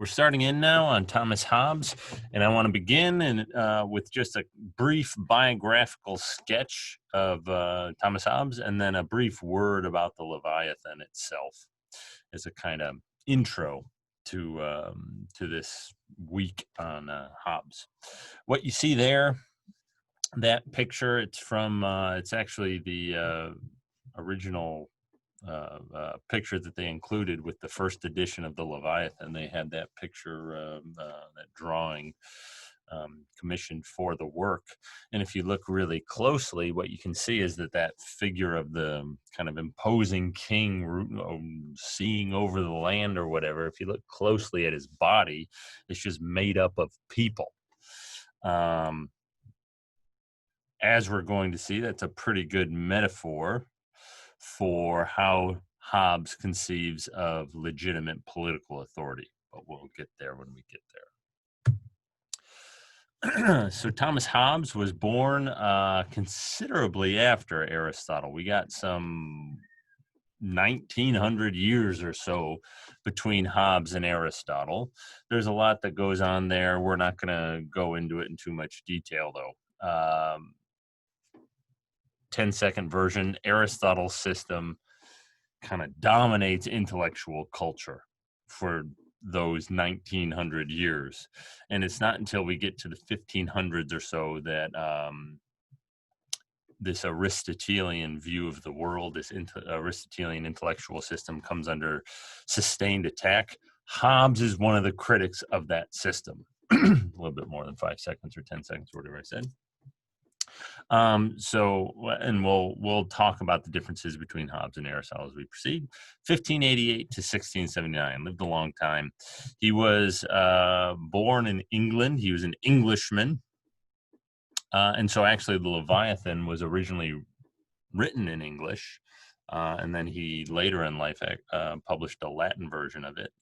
We're starting in now on Thomas Hobbes, and I want to begin with just a brief biographical sketch of Thomas Hobbes, and then a brief word about the Leviathan itself as a kind of intro to this week on Hobbes. What you see there, that picture, it's actually the original picture that they included with the first edition of the Leviathan. They had that picture, that drawing commissioned for the work. And if you look really closely, what you can see is that figure of the kind of imposing king seeing over the land or whatever, if you look closely at his body, it's just made up of people. As we're going to see, that's a pretty good metaphor for how Hobbes conceives of legitimate political authority, but we'll get there when we get there. So Thomas Hobbes was born considerably after Aristotle. We got some 1900 years or so between Hobbes and Aristotle. There's a lot that goes on there. We're not going to go into it in too much detail, though. 10-second version, Aristotle's system kind of dominates intellectual culture for those 1900 years. And it's not until we get to the 1500s or so that this Aristotelian view of the world, this Aristotelian intellectual system comes under sustained attack. Hobbes is one of the critics of that system. A little bit more than 5 seconds or 10 seconds, or whatever I said. And we'll talk about the differences between Hobbes and Aristotle as we proceed. 1588 to 1679, lived a long time. He was born in England. He was an Englishman. And so actually the Leviathan was originally written in English. And then he later in life published a Latin version of it.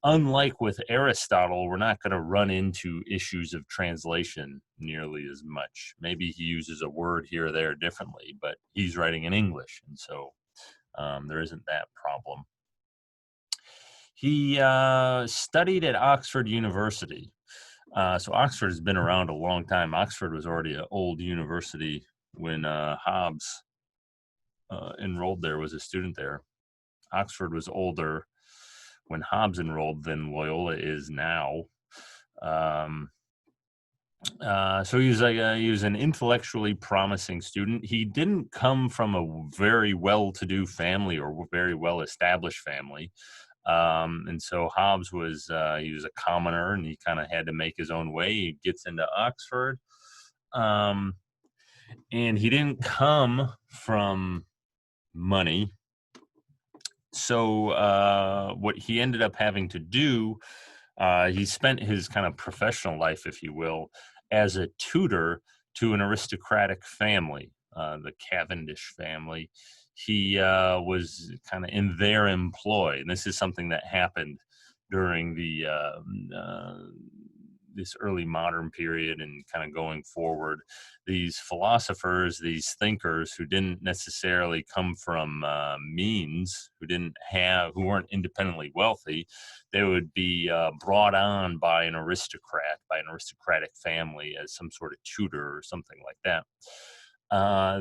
Unlike with Aristotle, we're not going to run into issues of translation nearly as much. Maybe he uses a word here or there differently, but he's writing in English, and so there isn't that problem. He studied at Oxford University. So Oxford has been around a long time. Oxford was already an old university when Hobbes enrolled there, was a student there. Oxford was older when Hobbes enrolled than Loyola is now. So he was an intellectually promising student. He didn't come from a very well-to-do family or very well-established family. And so Hobbes he was a commoner, and he kind of had to make his own way. He gets into Oxford. And he didn't come from money. So what he ended up having to do, he spent his kind of professional life, if you will, as a tutor to an aristocratic family, the Cavendish family. He was kind of in their employ, and this is something that happened during this early modern period and kind of going forward. These philosophers, these thinkers who didn't necessarily come from means, who weren't independently wealthy, they would be brought on by an aristocratic family as some sort of tutor or something like that.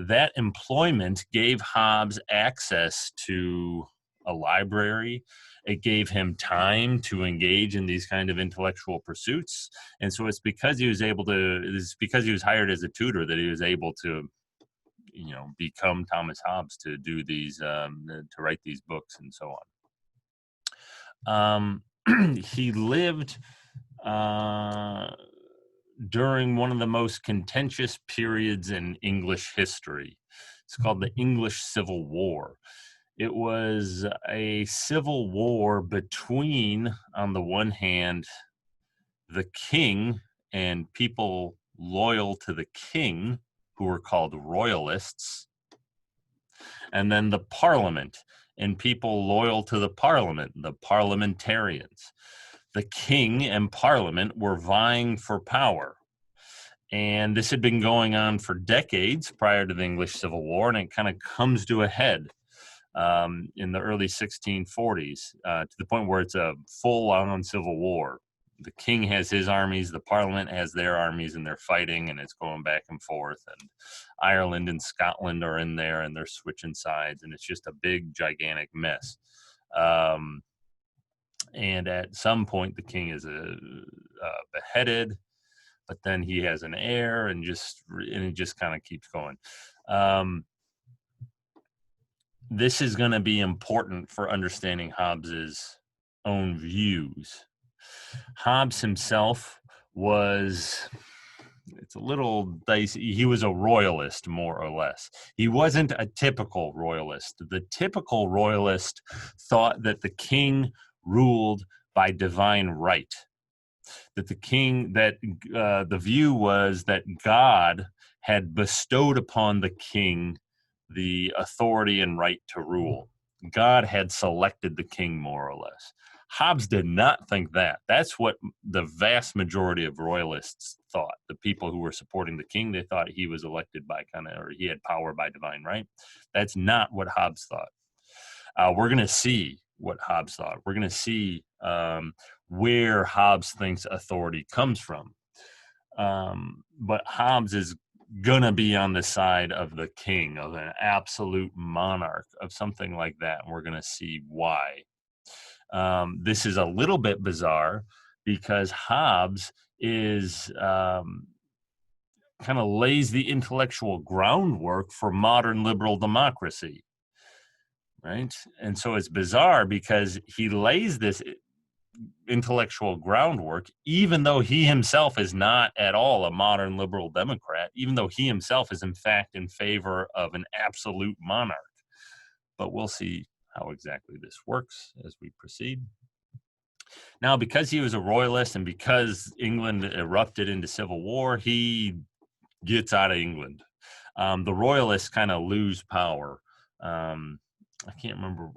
That employment gave Hobbes access to a library. It gave him time to engage in these kind of intellectual pursuits. And so it's because he was hired as a tutor that he was able to, become Thomas Hobbes, to do these, to write these books and so on. He lived during one of the most contentious periods in English history. It's called the English Civil War. It was a civil war between, on the one hand, the king and people loyal to the king, who were called royalists, and then the parliament and people loyal to the parliament, the parliamentarians. The king and parliament were vying for power. And this had been going on for decades prior to the English Civil War, and it kind of comes to a head. in the early 1640s, to the point where it's a full-on civil war. The king has his armies, the parliament has their armies, and they're fighting, and it's going back and forth. And Ireland and Scotland are in there, and they're switching sides, and it's just a big, gigantic mess. And at some point, the king is beheaded, but then he has an heir, and it just kind of keeps going. This is going to be important for understanding Hobbes's own views. Hobbes himself it's a little dicey. He was a royalist, more or less. He wasn't a typical royalist. The typical royalist thought that the king ruled by divine right. That the view was that God had bestowed upon the king the authority and right to rule. God had selected the king, more or less. Hobbes did not think that. That's what the vast majority of royalists thought. The people who were supporting the king, they thought he was elected or he had power by divine right. That's not what Hobbes thought. We're going to see what Hobbes thought. We're going to see where Hobbes thinks authority comes from. But Hobbes is going to be on the side of the king, of an absolute monarch, of something like that. And we're going to see why. This is a little bit bizarre because Hobbes is kind of lays the intellectual groundwork for modern liberal democracy, right? And so it's bizarre because he lays this intellectual groundwork, even though he himself is not at all a modern liberal democrat, even though he himself is in fact in favor of an absolute monarch. But we'll see how exactly this works as we proceed. Now, because he was a royalist and because England erupted into civil war, he gets out of England. The royalists kind of lose power. I can't remember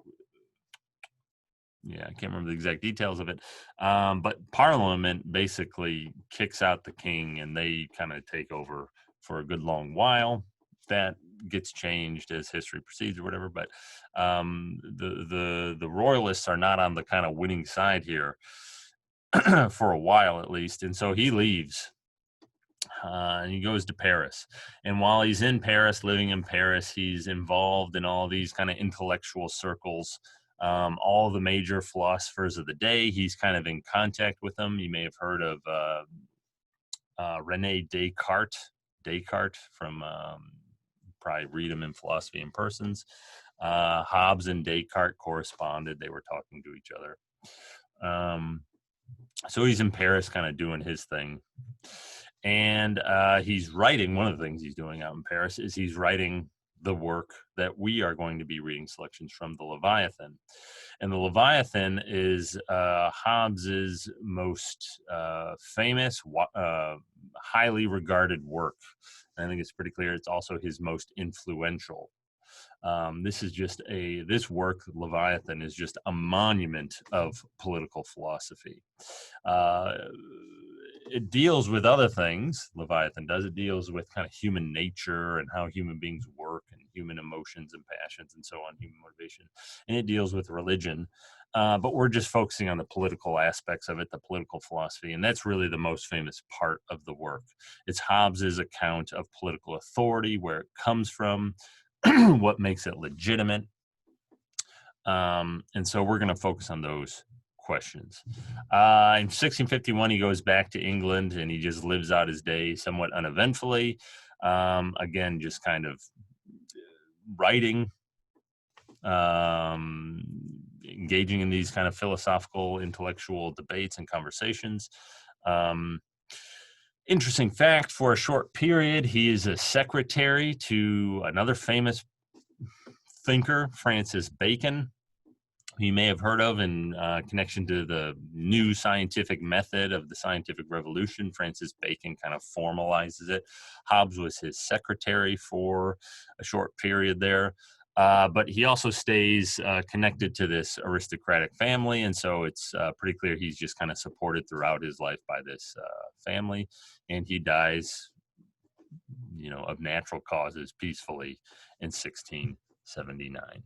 the exact details of it. But Parliament basically kicks out the king and they kind of take over for a good long while. That gets changed as history proceeds or whatever. But the royalists are not on the kind of winning side here for a while at least. And so he leaves. And he goes to Paris. And while he's in Paris, living in Paris, he's involved in all these kind of intellectual circles. All the major philosophers of the day, he's kind of in contact with them. You may have heard of René Descartes from probably read him in Philosophy and Persons. Hobbes and Descartes corresponded. They were talking to each other. So he's in Paris kind of doing his thing. And he's writing, one of the things he's doing out in Paris is he's writing the work that we are going to be reading selections from, the Leviathan. And the Leviathan is Hobbes's most famous, highly regarded work. And I think it's pretty clear it's also his most influential. This work, Leviathan, is just a monument of political philosophy. It deals with other things, Leviathan does. It deals with kind of human nature and how human beings work and human emotions and passions and so on, human motivation. And it deals with religion. But we're just focusing on the political aspects of it, the political philosophy. And that's really the most famous part of the work. It's Hobbes's account of political authority, where it comes from, what makes it legitimate. And so we're going to focus on those questions. In 1651, he goes back to England and he just lives out his day somewhat uneventfully. Again, just kind of writing, engaging in these kind of philosophical, intellectual debates and conversations. Interesting fact, for a short period, he is a secretary to another famous thinker, Francis Bacon. You may have heard of in connection to the new scientific method of the scientific revolution. Francis Bacon kind of formalizes it. Hobbes was his secretary for a short period there. But he also stays connected to this aristocratic family. And so it's pretty clear he's just kind of supported throughout his life by this family. And he dies, of natural causes peacefully in 1679.